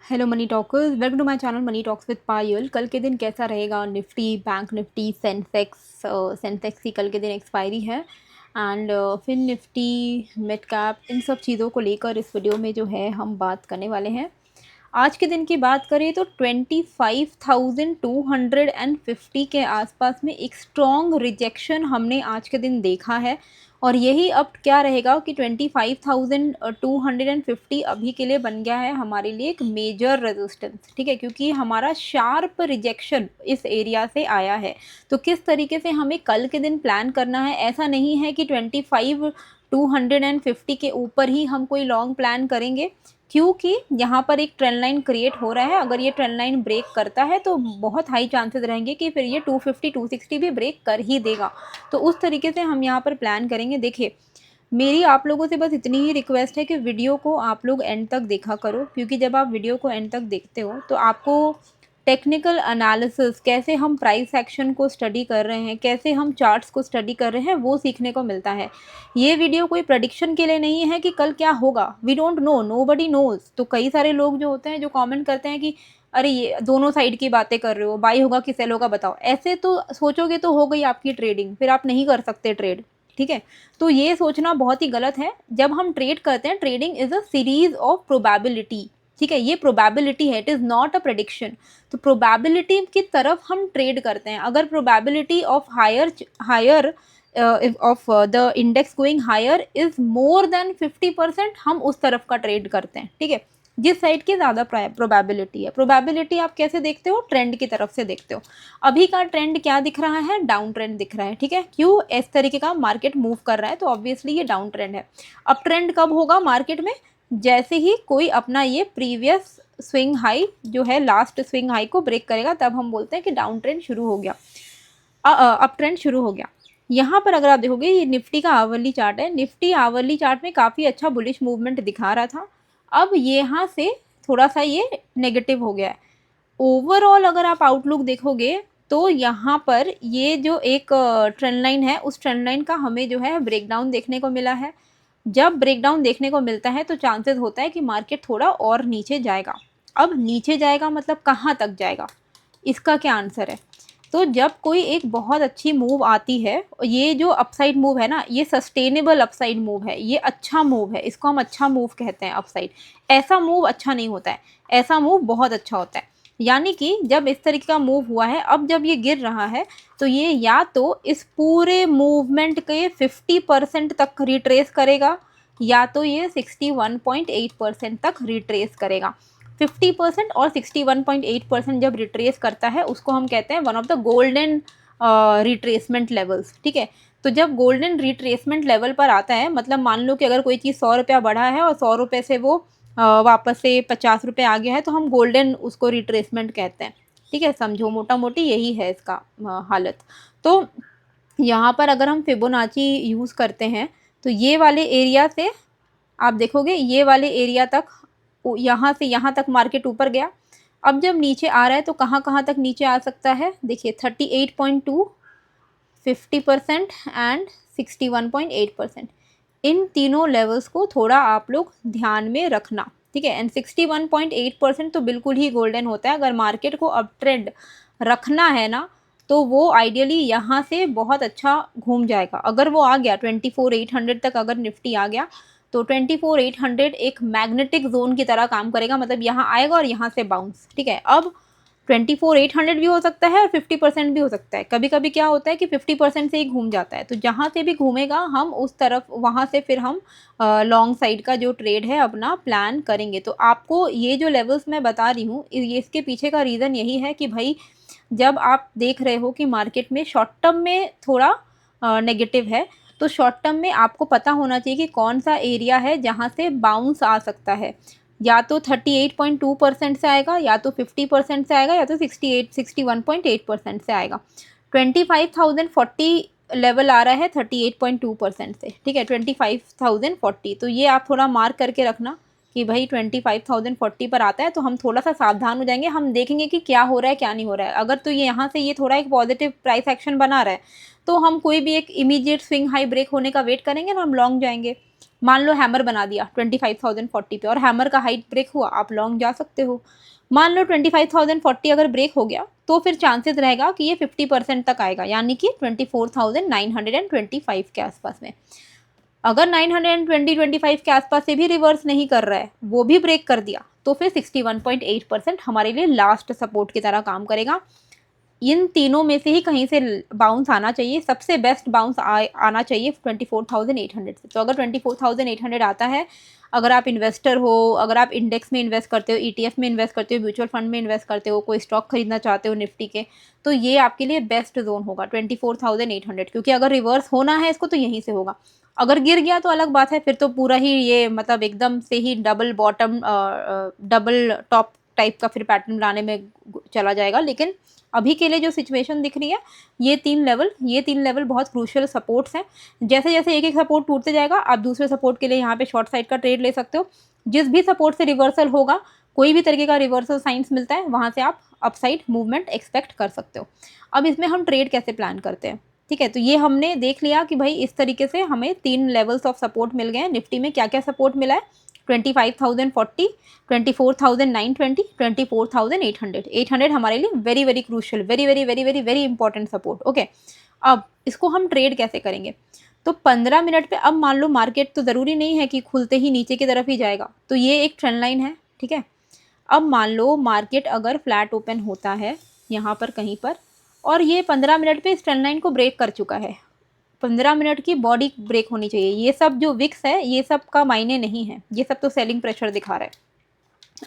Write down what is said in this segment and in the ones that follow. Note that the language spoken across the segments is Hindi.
Hello money talkers, welcome to my channel money talks with Payal. कल के दिन कैसा रहेगा? निफ्टी, बैंक निफ्टी, सेंसेक्स की कल के दिन एक्सपायरी है एंड फिर निफ्टी, मिड कैप, इन सब चीज़ों को लेकर इस वीडियो में जो है हम बात करने वाले हैं। आज के दिन की बात करें तो 25,250 के आसपास में एक स्ट्रॉन्ग रिजेक्शन हमने आज के दिन देखा है और यही अब क्या रहेगा कि 25,250 अभी के लिए बन गया है हमारे लिए एक मेजर रेजिस्टेंस। ठीक है, क्योंकि हमारा शार्प रिजेक्शन इस एरिया से आया है। तो किस तरीके से हमें कल के दिन प्लान करना है, ऐसा नहीं है कि 25,250 के ऊपर ही हम कोई लॉन्ग प्लान करेंगे, क्योंकि यहाँ पर एक ट्रेंड लाइन क्रिएट हो रहा है। अगर ये ट्रेंड लाइन ब्रेक करता है तो बहुत हाई चांसेस रहेंगे कि फिर ये 250 260 भी ब्रेक कर ही देगा। तो उस तरीके से हम यहाँ पर प्लान करेंगे। देखिए, मेरी आप लोगों से बस इतनी ही रिक्वेस्ट है कि वीडियो को आप लोग एंड तक देखा करो, क्योंकि जब आप वीडियो को एंड तक देखते हो तो आपको टेक्निकल एनालिसिस, कैसे हम प्राइस एक्शन को स्टडी कर रहे हैं, कैसे हम चार्ट्स को स्टडी कर रहे हैं, वो सीखने को मिलता है। ये वीडियो कोई प्रेडिक्शन के लिए नहीं है कि कल क्या होगा। We don't know, nobody knows. तो कई सारे लोग जो होते हैं जो कमेंट करते हैं कि अरे ये दोनों साइड की बातें कर रहे हो, बाई होगा कि सेल होगा, बताओ। ऐसे तो सोचोगे तो हो गई आपकी ट्रेडिंग, फिर आप नहीं कर सकते ट्रेड। ठीक है, तो ये सोचना बहुत ही गलत है। जब हम ट्रेड करते हैं, trading is a series of probability. ठीक है, ये प्रोबेबिलिटी है, it is not a prediction. तो प्रोबेबिलिटी की तरफ हम ट्रेड करते हैं। अगर probability of higher of the index going higher is more than 50%, हम उस तरफ का ट्रेड करते हैं। ठीक है, जिस साइड की ज़्यादा प्रोबेबिलिटी है। प्रोबेबिलिटी आप कैसे देखते हो? ट्रेंड की तरफ से देखते हो। अभी का ट्रेंड क्या दिख रहा है? डाउन ट्रेंड दिख रहा है। ठीक है, क्यों? इस तरीके का मार्केट मूव कर रहा है तो ऑब्वियसली ये डाउन ट्रेंड है। अब ट्रेंड कब होगा मार्केट में? जैसे ही कोई अपना ये प्रीवियस स्विंग हाई जो है, लास्ट स्विंग हाई को ब्रेक करेगा, तब हम बोलते हैं कि डाउन ट्रेंड शुरू हो गया, अप ट्रेंड शुरू हो गया। यहाँ पर अगर आप देखोगे, ये निफ्टी का आवरली चार्ट है। निफ्टी आवरली चार्ट में काफ़ी अच्छा बुलिश मूवमेंट दिखा रहा था। अब यहाँ से थोड़ा सा ये नेगेटिव हो गया है। ओवरऑल अगर आप आउटलुक देखोगे तो यहाँ पर ये जो एक ट्रेंड लाइन है, उस ट्रेंड लाइन का हमें जो है ब्रेकडाउन देखने को मिला है। जब ब्रेकडाउन देखने को मिलता है तो चांसेस होता है कि मार्केट थोड़ा और नीचे जाएगा। अब नीचे जाएगा मतलब कहाँ तक जाएगा, इसका क्या आंसर है? तो जब कोई एक बहुत अच्छी मूव आती है, ये जो अपसाइड मूव है ना, ये सस्टेनेबल अपसाइड मूव है, ये अच्छा मूव है, इसको हम अच्छा मूव कहते हैं। अपसाइड ऐसा मूव अच्छा नहीं होता है, ऐसा मूव बहुत अच्छा होता है। यानी कि जब इस तरीके का मूव हुआ है, अब जब ये गिर रहा है तो ये या तो इस पूरे मूवमेंट के 50% तक रिट्रेस करेगा, या तो ये 61.8% तक रिट्रेस करेगा। 50% और 61.8% जब रिट्रेस करता है, उसको हम कहते हैं one of the golden retracement levels. ठीक है, तो जब गोल्डन रिट्रेसमेंट लेवल पर आता है, मतलब मान लो कि अगर कोई चीज़ 100 रुपया बढ़ा है और 100 रुपये से वो वापस से 50 रुपये आ गया है, तो हम गोल्डन उसको रिट्रेसमेंट कहते हैं। ठीक है, समझो मोटा मोटी यही है इसका हालत। तो यहाँ पर अगर हम फिबोनाची यूज़ करते हैं तो ये वाले एरिया से आप देखोगे, ये वाले एरिया तक, यहाँ से यहाँ तक मार्केट ऊपर गया। अब जब नीचे आ रहा है तो कहाँ कहाँ तक नीचे आ सकता है? देखिए, 38.2, 50% एंड 61.8%। इन तीनों लेवल्स को थोड़ा आप लोग ध्यान में रखना। ठीक है, एंड 61.8% तो बिल्कुल ही गोल्डन होता है। अगर मार्केट को अप ट्रेंड रखना है ना, तो वो आइडियली यहाँ से बहुत अच्छा घूम जाएगा। अगर वो आ गया 24,800 तक, अगर निफ्टी आ गया तो 24,800 एक मैग्नेटिक जोन की तरह काम करेगा। मतलब यहाँ आएगा और यहाँ से बाउंस। ठीक है, अब 24,800 भी हो सकता है और 50% भी हो सकता है। कभी कभी क्या होता है कि 50% से ही घूम जाता है। तो जहाँ से भी घूमेगा हम उस तरफ, वहाँ से फिर हम लॉन्ग साइड का जो ट्रेड है अपना प्लान करेंगे। तो आपको ये जो लेवल्स मैं बता रही हूँ, ये इसके पीछे का रीज़न यही है कि भाई, जब आप देख रहे हो कि मार्केट में शॉर्ट टर्म में थोड़ा नेगेटिव है, तो शॉर्ट टर्म में आपको पता होना चाहिए कि कौन सा एरिया है जहाँ से बाउंस आ सकता है। या तो 38.2% से आएगा, या तो 50% से आएगा, या तो 61.8% से आएगा। 25,040 लेवल आ रहा है 38.2% से। ठीक है, 25,040, तो ये आप थोड़ा मार्क करके रखना कि भाई 25,040 पर आता है तो हम थोड़ा सा सावधान हो जाएंगे। हम देखेंगे कि क्या हो रहा है क्या नहीं हो रहा है। अगर तो ये यहाँ से ये थोड़ा एक पॉजिटिव प्राइस एक्शन बना रहा है, तो हम कोई भी एक इमीडिएट स्विंग हाई ब्रेक होने का वेट करेंगे ना, हम लॉन्ग जाएंगे। मान लो हैमर बना दिया 25,040 पे और हैमर का हाइट ब्रेक हुआ, आप लॉन्ग जा सकते हो। मान लो 25,040 अगर ब्रेक हो गया तो फिर चांसेस रहेगा कि ये 50% तक आएगा, यानी कि 24,925 के आसपास में। अगर 925 के आसपास से भी रिवर्स नहीं कर रहा है, वो भी ब्रेक कर दिया, तो फिर 61.8% हमारे लिए लास्ट सपोर्ट की तरह काम करेगा। इन तीनों में से ही कहीं से बाउंस आना चाहिए, सबसे बेस्ट बाउंस आना चाहिए 24,800 से। तो अगर 24,800 आता है, अगर आप इन्वेस्टर हो, अगर आप इंडेक्स में इन्वेस्ट करते हो, ETF में इन्वेस्ट करते हो, म्यूचुअल फंड में इन्वेस्ट करते हो, कोई स्टॉक खरीदना चाहते हो निफ्टी के, तो ये आपके लिए बेस्ट जोन होगा 24,800, क्योंकि अगर रिवर्स होना है इसको तो यहीं से होगा। अगर गिर गया तो अलग बात है, फिर तो पूरा ही ये मतलब एकदम से ही double bottom double top type का फिर पैटर्न लाने में चला जाएगा। लेकिन अभी के लिए जो सिचुएशन दिख रही है, ये तीन लेवल बहुत क्रूशियल सपोर्ट्स हैं। जैसे जैसे एक एक सपोर्ट टूटते जाएगा, आप दूसरे सपोर्ट के लिए यहाँ पे शॉर्ट साइड का ट्रेड ले सकते हो। जिस भी सपोर्ट से रिवर्सल होगा, कोई भी तरीके का रिवर्सल साइंस मिलता है, वहाँ से आप अपसाइड मूवमेंट एक्सपेक्ट कर सकते हो। अब इसमें हम ट्रेड कैसे प्लान करते हैं, ठीक है, तो ये हमने देख लिया कि भाई इस तरीके से हमें 3 लेवल्स ऑफ सपोर्ट मिल गए हैं। निफ्टी में क्या क्या सपोर्ट मिला है, 25,040, 24,920, 24,800। 800 हमारे लिए very very crucial, very very very very very important support. Okay, अब इसको हम ट्रेड कैसे करेंगे, तो 15 मिनट पे, अब मान लो मार्केट तो ज़रूरी नहीं है कि खुलते ही नीचे की तरफ ही जाएगा, तो ये एक ट्रेंड लाइन है, ठीक है। अब मान लो मार्केट अगर फ्लैट ओपन होता है यहाँ पर कहीं पर, और ये 15 मिनट पे इस ट्रेंड लाइन को ब्रेक कर चुका है, 15 मिनट की बॉडी ब्रेक होनी चाहिए। ये सब जो विक्स है, ये सब का मायने नहीं है, ये सब तो सेलिंग प्रेशर दिखा रहा है।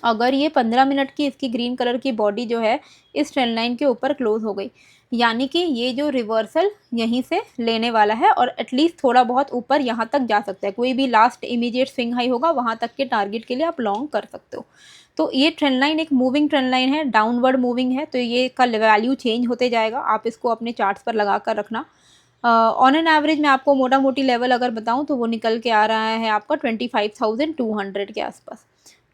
अगर ये 15 मिनट की इसकी ग्रीन कलर की बॉडी जो है इस ट्रेंड लाइन के ऊपर क्लोज हो गई, यानी कि ये जो रिवर्सल यहीं से लेने वाला है और एटलीस्ट थोड़ा बहुत ऊपर यहाँ तक जा सकता है। कोई भी लास्ट इमीडिएट स्विंग हाई होगा, वहाँ तक के टारगेट के लिए आप लॉन्ग कर सकते हो। तो ये ट्रेंड लाइन एक मूविंग ट्रेंड लाइन है, डाउनवर्ड मूविंग है, तो ये का वैल्यू चेंज होते जाएगा। आप इसको अपने चार्ट्स पर लगा कर रखना। ऑन एन एवरेज मैं आपको मोटा मोटी लेवल अगर बताऊं तो वो निकल के आ रहा है आपका 25,200 के आसपास।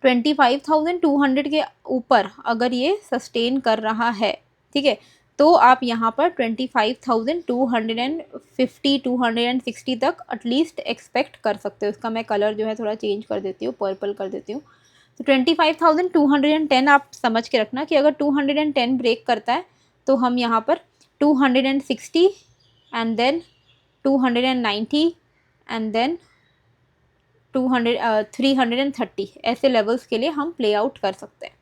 25,200 के ऊपर अगर ये सस्टेन कर रहा है, ठीक है, तो आप यहाँ पर 25,250 260 तक एटलीस्ट एक्सपेक्ट कर सकते हो। इसका मैं कलर जो है थोड़ा चेंज कर देती हूँ, पर्पल कर देती हूँ। तो 25,210 आप समझ के रखना कि अगर 210 ब्रेक करता है तो हम यहाँ पर 260 एंड देन 290 एंड देन 330 ऐसे लेवल्स के लिए हम प्ले आउट कर सकते हैं।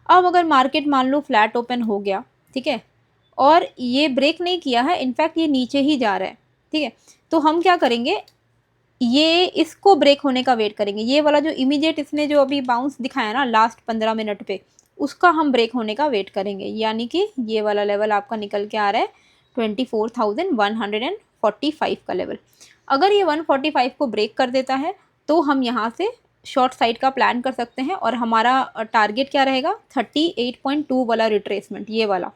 अब अगर मार्केट मान लो फ्लैट ओपन हो गया, ठीक है, और ये ब्रेक नहीं किया है, इनफैक्ट ये नीचे ही जा रहा है, ठीक है, तो हम क्या करेंगे, ये इसको ब्रेक होने का वेट करेंगे। ये वाला जो इमीडिएट इसने जो अभी बाउंस दिखाया ना लास्ट 15 मिनट पे, उसका हम ब्रेक होने का वेट करेंगे, यानी कि ये वाला लेवल आपका निकल के आ रहा है 24,145 का लेवल। अगर ये 145 को ब्रेक कर देता है तो हम यहाँ से शॉर्ट साइड का प्लान कर सकते हैं और हमारा टारगेट क्या रहेगा, 38.2 वाला रिट्रेसमेंट, ये वाला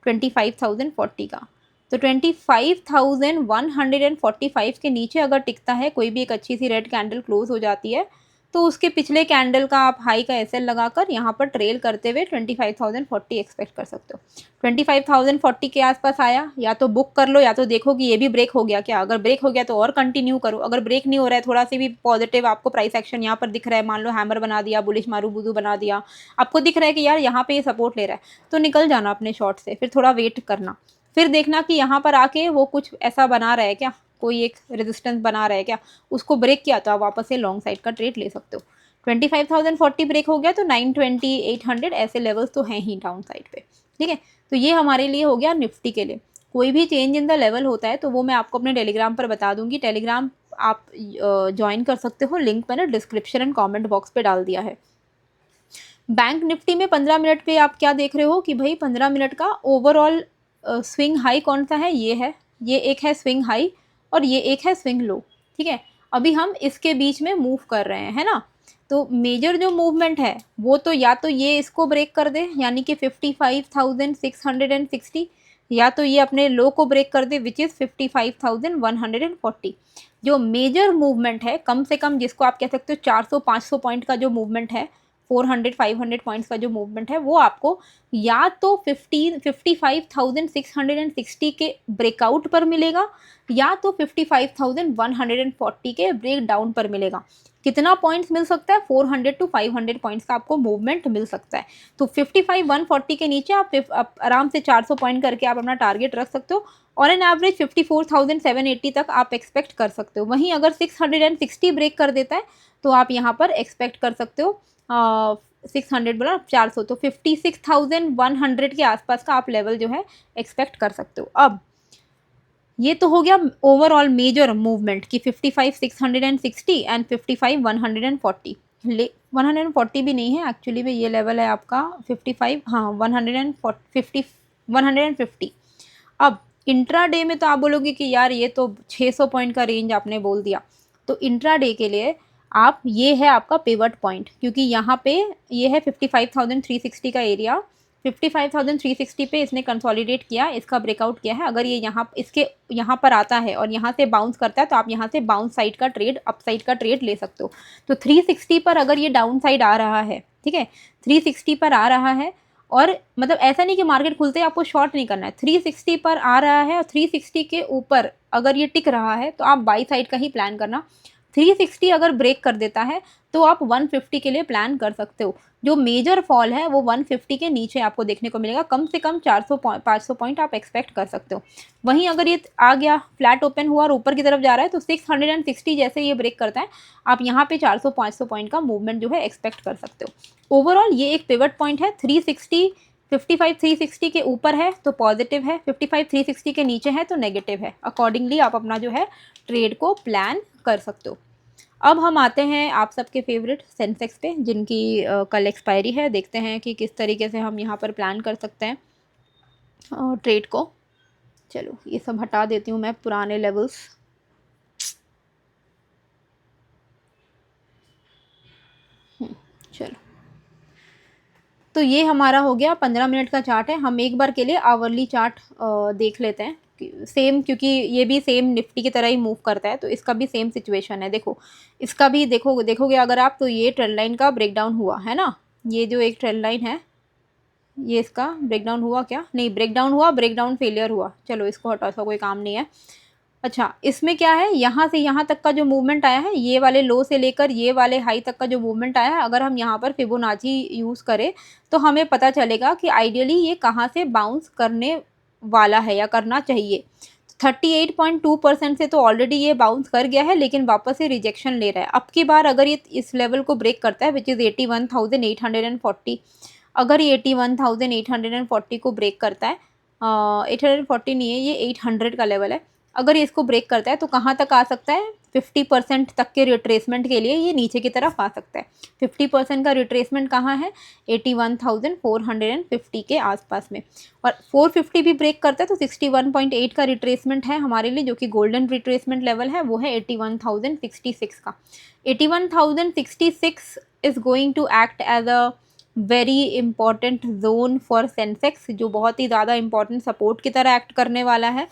25,040 का। तो 25,145 के नीचे अगर टिकता है, कोई भी एक अच्छी सी रेड कैंडल क्लोज हो जाती है, तो उसके पिछले कैंडल का आप हाई का एसएल लगाकर यहाँ पर ट्रेल करते हुए 25,040 एक्सपेक्ट कर सकते हो। 25,040 के आसपास आया, या तो बुक कर लो या तो देखो कि ये भी ब्रेक हो गया क्या। अगर ब्रेक हो गया तो और कंटिन्यू करो, अगर ब्रेक नहीं हो रहा है, थोड़ा सी भी पॉजिटिव आपको प्राइस एक्शन यहाँ पर दिख रहा है, मान लो हैमर बना दिया, बुलिश मारू बुदू बना दिया, आपको दिख रहा है कि यार यहाँ पे ये सपोर्ट ले रहा है, तो निकल जाना अपने शॉर्ट से, फिर थोड़ा वेट करना, फिर देखना कि यहाँ पर आके वो कुछ ऐसा बना रहा है क्या, कोई एक रेजिस्टेंस बना रहा है क्या, उसको ब्रेक किया तो आप वापस से लॉन्ग साइड का ट्रेड ले सकते हो। 25,040 ब्रेक हो गया तो 920 800 ऐसे लेवल्स तो हैं ही डाउन साइड पे, ठीक है। तो ये हमारे लिए हो गया निफ्टी के लिए। कोई भी चेंज इन द लेवल होता है तो वो मैं आपको अपने टेलीग्राम पर बता दूंगी। टेलीग्राम आप ज्वाइन कर सकते हो, लिंक मैंने डिस्क्रिप्शन एंड कॉमेंट बॉक्स पे डाल दिया है। बैंक निफ्टी में 15 मिनट पे आप क्या देख रहे हो कि भाई 15 मिनट का ओवरऑल स्विंग हाई कौन सा है, ये है, ये एक है स्विंग हाई और ये एक है स्विंग लो, ठीक है। अभी हम इसके बीच में मूव कर रहे हैं, है ना। तो मेजर जो मूवमेंट है वो तो या तो ये इसको ब्रेक कर दे, यानी कि 55,660, या तो ये अपने लो को ब्रेक कर दे विच इज़ 55,140। जो मेजर मूवमेंट है, कम से कम जिसको आप कह सकते हो 400-500 पॉइंट का जो मूवमेंट है, 400-500 पॉइंट्स का जो मूवमेंट है वो आपको या तो 55,660 के ब्रेकआउट पर मिलेगा या तो 55,140 के ब्रेक डाउन पर मिलेगा। कितना पॉइंट्स मिल सकता है? 400 to 500 पॉइंट्स का आपको मूवमेंट मिल सकता है। तो 55,140 के नीचे आप आराम से 400 पॉइंट करके आप अपना टारगेट रख सकते हो और एन एवरेज 54,780 तक आप एक्सपेक्ट कर सकते हो। वहीं अगर 660 ब्रेक कर देता है तो आप यहाँ पर एक्सपेक्ट कर सकते हो 600 बोला 400, तो 56,100 के आसपास का आप लेवल जो है एक्सपेक्ट कर सकते हो। अब ये तो हो गया ओवरऑल मेजर मूवमेंट की 55,660 एंड 55,140। 140 भी नहीं है एक्चुअली में, ये लेवल है आपका 55, हाँ 150। अब इंट्राडे में तो आप बोलोगे कि यार ये तो 600 पॉइंट का रेंज आपने बोल दिया, तो इंट्राडे के लिए आप ये है आपका पिवट पॉइंट, क्योंकि यहाँ पे ये है 55,360 का एरिया। 55,360 पे इसने कंसोलिडेट किया, इसका ब्रेकआउट किया है। अगर ये इसके यहाँ पर आता है और यहाँ से बाउंस करता है तो आप यहाँ से बाउंस साइड का ट्रेड, अप साइड का ट्रेड ले सकते हो। तो 360 पर अगर ये डाउन साइड आ रहा है, ठीक है, 360 पर आ रहा है और मतलब ऐसा नहीं कि मार्केट खुलते ही आपको शॉर्ट नहीं करना है, 360 पर आ रहा है और 360 के ऊपर अगर ये टिक रहा है तो आप बाई साइड का ही प्लान करना। 360 अगर ब्रेक कर देता है तो आप 150 के लिए प्लान कर सकते हो। जो मेजर फॉल है वो 150 के नीचे आपको देखने को मिलेगा, कम से कम 500 पॉइंट आप एक्सपेक्ट कर सकते हो। वहीं अगर ये आ गया, फ्लैट ओपन हुआ और ऊपर की तरफ जा रहा है तो 660 जैसे ये ब्रेक करता है आप यहाँ पे 400-500 पॉइंट का मूवमेंट जो है एक्सपेक्ट कर सकते हो। ओवरऑल ये एक पिवट पॉइंट है। 55,360 के ऊपर है तो पॉजिटिव है, 55,360 के नीचे है तो नेगेटिव है। अकॉर्डिंगली आप अपना जो है ट्रेड को प्लान कर सकते हो। अब हम आते हैं आप सबके फेवरेट सेंसेक्स पे, जिनकी कल एक्सपायरी है। देखते हैं कि किस तरीके से हम यहाँ पर प्लान कर सकते हैं ट्रेड को। चलो ये सब हटा देती हूँ मैं, पुराने लेवल्स। चलो तो ये हमारा हो गया 15 मिनट का चार्ट है। हम एक बार के लिए आवरली चार्ट देख लेते हैं सेम, क्योंकि ये भी सेम निफ्टी की तरह ही मूव करता है तो इसका भी सेम सिचुएशन है। देखो इसका भी देखोगे अगर आप, तो ये ट्रेंड लाइन का ब्रेकडाउन हुआ है ना, ये जो एक ट्रेंड लाइन है ये इसका ब्रेकडाउन हुआ क्या? नहीं, ब्रेकडाउन हुआ, ब्रेकडाउन फेलियर हुआ। चलो इसको हटाओ, इसका कोई काम नहीं है। अच्छा, इसमें क्या है, यहाँ से यहाँ तक का जो मूवमेंट आया है, ये वाले लो से लेकर ये वाले हाई तक का जो मूवमेंट आया है, अगर हम यहाँ पर फिबोनाची यूज़ करें तो हमें पता चलेगा कि आइडियली ये कहाँ से बाउंस करने वाला है या करना चाहिए। 38.2% से तो ऑलरेडी ये बाउंस कर गया है, लेकिन वापस से रिजेक्शन ले रहा है। अब की बार अगर ये इस लेवल को ब्रेक करता है विच इज़ 81,840, अगर ये 81,840 को ब्रेक करता है, 840 नहीं है, ये 800 का लेवल है, अगर ये इसको ब्रेक करता है तो कहाँ तक आ सकता है? 50% तक के रिट्रेसमेंट के लिए ये नीचे की तरफ आ सकता है। 50% का रिट्रेसमेंट कहाँ है? 81,450 के आसपास में। और 450 भी ब्रेक करता है तो 61.8 का रिट्रेसमेंट है हमारे लिए, जो कि गोल्डन रिट्रेसमेंट लेवल है, वो है 81,066 का। 81,066 is going to act as a very important zone for Sensex, जो बहुत ही ज़्यादा इंपॉर्टेंट सपोर्ट की तरह एक्ट करने वाला है।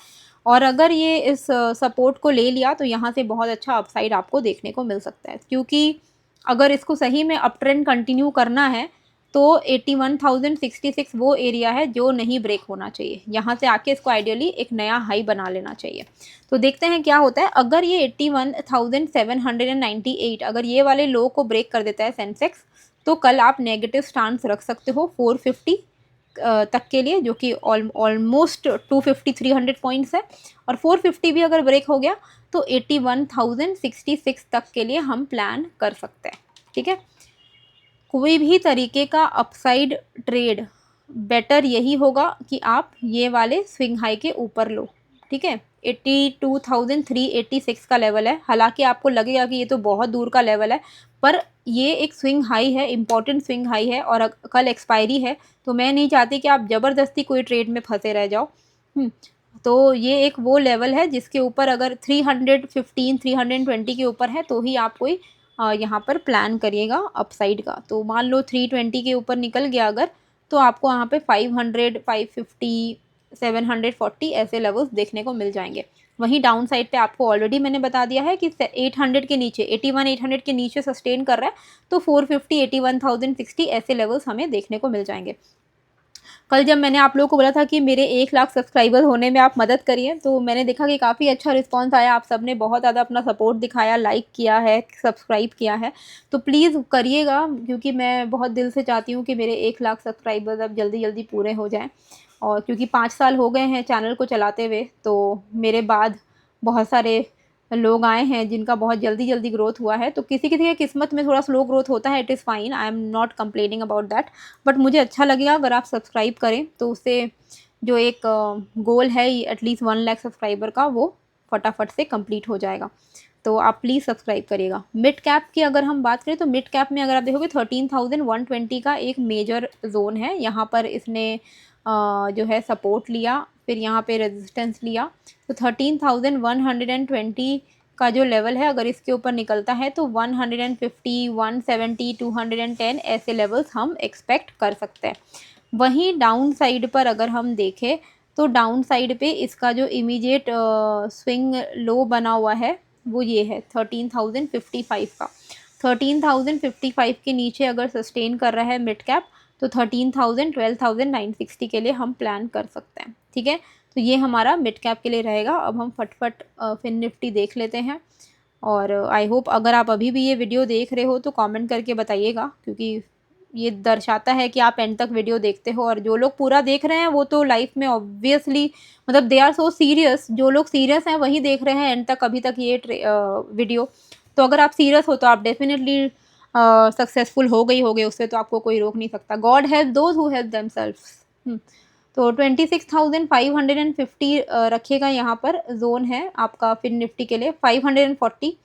और अगर ये इस सपोर्ट को ले लिया तो यहाँ से बहुत अच्छा अपसाइड आपको देखने को मिल सकता है, क्योंकि अगर इसको सही में अप ट्रेंड कंटिन्यू करना है तो 81,066 वो एरिया है जो नहीं ब्रेक होना चाहिए। यहाँ से आके इसको आइडियली एक नया हाई बना लेना चाहिए। तो देखते हैं क्या होता है। अगर ये 81,798 अगर ये वाले लो को ब्रेक कर देता है सेंसेक्स, तो कल आप नेगेटिव स्टांस रख सकते हो 450 तक के लिए, जो कि ऑलमोस्ट 250-300 पॉइंट्स है। और 450 भी अगर ब्रेक हो गया तो 81,066 तक के लिए हम प्लान कर सकते हैं। ठीक है, कोई भी तरीके का अपसाइड ट्रेड बेटर यही होगा कि आप ये वाले स्विंग हाई के ऊपर लो। ठीक है, 82,386 का लेवल है। हालांकि आपको लगेगा कि ये तो बहुत दूर का लेवल है, पर ये एक स्विंग हाई है, इंपॉर्टेंट स्विंग हाई है और कल एक्सपायरी है, तो मैं नहीं चाहती कि आप ज़बरदस्ती कोई ट्रेड में फंसे रह जाओ। तो ये एक वो लेवल है जिसके ऊपर अगर 315-320 के ऊपर है तो ही आप कोई यहाँ पर प्लान करिएगा अपसाइड का। तो मान लो 320 के ऊपर निकल गया अगर, तो आपको वहाँ पे 500, 550, 740 ऐसे लेवल्स देखने को मिल जाएंगे। वहीं डाउन साइड पे आपको ऑलरेडी मैंने बता दिया है कि 800 के नीचे 81-800 के नीचे सस्टेन कर रहा है, तो 450 81,060 ऐसे लेवल्स हमें देखने को मिल जाएंगे। कल जब मैंने आप लोगों को बोला था कि मेरे 1 लाख सब्सक्राइबर होने में आप मदद करिए, तो मैंने देखा कि काफ़ी अच्छा रिस्पॉन्स आया, आप सब ने बहुत ज़्यादा अपना सपोर्ट दिखाया, लाइक किया है, सब्सक्राइब किया है। तो प्लीज़ करिएगा, क्योंकि मैं बहुत दिल से चाहती हूँ कि मेरे 1 लाख सब्सक्राइबर्स अब जल्दी-जल्दी पूरे हो जाएँ। और क्योंकि 5 साल हो गए हैं चैनल को चलाते हुए, तो मेरे बाद बहुत सारे लोग आए हैं जिनका बहुत जल्दी-जल्दी ग्रोथ हुआ है। तो किसी-किसी की किस्मत में थोड़ा स्लो ग्रोथ होता है, it is fine, I am not complaining about that. But मुझे अच्छा लगेगा अगर आप सब्सक्राइब करें, तो उससे जो एक गोल है एटलीस्ट 1 लाख सब्सक्राइबर का, वो फटाफट से कंप्लीट हो जाएगा। तो आप प्लीज़ सब्सक्राइब करिएगा। मिड कैप की अगर हम बात करें, तो मिड कैप में अगर आप देखोगे 13,120 का एक मेजर जोन है। यहाँ पर इसने जो है सपोर्ट लिया, फिर यहाँ पे रेजिस्टेंस लिया। तो 13,120 का जो लेवल है, अगर इसके ऊपर निकलता है तो 150, 170, 210 ऐसे लेवल्स हम एक्सपेक्ट कर सकते हैं। वहीं डाउन साइड पर अगर हम देखें, तो डाउन साइड पे इसका जो इमीडिएट स्विंग लो बना हुआ है वो ये है 13,055 का। 13,055 के नीचे अगर सस्टेन कर रहा है मिड कैप, तो 13,000 12,960 के लिए हम प्लान कर सकते हैं। ठीक है, तो ये हमारा मिड कैप के लिए रहेगा। अब हम फटफट फिन निफ्टी देख लेते हैं। और आई होप अगर आप अभी भी ये वीडियो देख रहे हो तो कमेंट करके बताइएगा, क्योंकि ये दर्शाता है कि आप एंड तक वीडियो देखते हो। और जो लोग पूरा देख रहे हैं वो तो लाइफ में ऑब्वियसली, मतलब दे आर सो सीरियस, जो लोग सीरियस हैं वही देख रहे हैं एंड तक अभी तक ये वीडियो। तो अगर आप सीरियस हो तो आप डेफिनेटली सक्सेसफुल हो गई होगे, उससे तो आपको कोई रोक नहीं सकता। God help those who help themselves. तो 26,550 रखिएगा, यहाँ पर जोन है आपका फिन निफ्टी के लिए 540।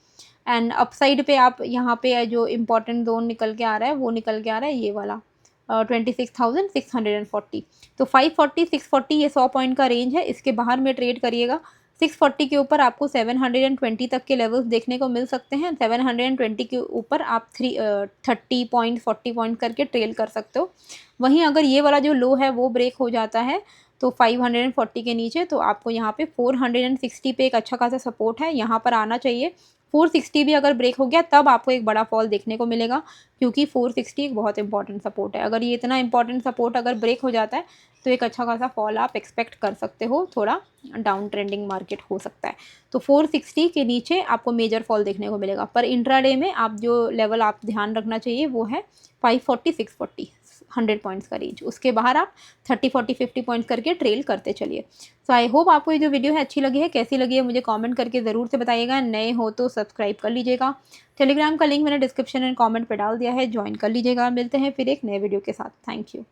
एंड अपसाइड पे आप यहाँ पे जो इम्पोर्टेंट जोन निकल के आ रहा है वो निकल के आ रहा है ये वाला 26,640। तो 540 640 ये 100 पॉइंट का रेंज है, इसके बाहर में ट्रेड करिएगा। 640 के ऊपर आपको 720 तक के लेवल्स देखने को मिल सकते हैं। 720 के ऊपर आप 30 पॉइंट 40 पॉइंट करके ट्रेल कर सकते हो। वहीं अगर ये वाला जो लो है वो ब्रेक हो जाता है, तो 540 के नीचे, तो आपको यहाँ पे 460 पे एक अच्छा खासा सपोर्ट है, यहाँ पर आना चाहिए। 460 भी अगर ब्रेक हो गया तब आपको एक बड़ा फॉल देखने को मिलेगा, क्योंकि 460 एक बहुत इंपॉर्टेंट सपोर्ट है। अगर ये इतना इंपॉर्टेंट सपोर्ट अगर ब्रेक हो जाता है तो एक अच्छा खासा फॉल आप एक्सपेक्ट कर सकते हो, थोड़ा डाउन ट्रेंडिंग मार्केट हो सकता है। तो 460 के नीचे आपको मेजर फॉल देखने को मिलेगा। पर इंट्राडे में आप जो लेवल आप ध्यान रखना चाहिए वो है 540 640 100 पॉइंट्स का रेंज। उसके बाहर आप 30 40 50 पॉइंट्स करके ट्रेल करते चलिए। सो आई होप आपको ये जो वीडियो है अच्छी लगी है। कैसी लगी है मुझे कमेंट करके ज़रूर से बताइएगा। नए हो तो सब्सक्राइब कर लीजिएगा। टेलीग्राम का लिंक मैंने डिस्क्रिप्शन एंड कमेंट पे डाल दिया है, ज्वाइन कर लीजिएगा। मिलते हैं फिर एक नए वीडियो के साथ। Thank you.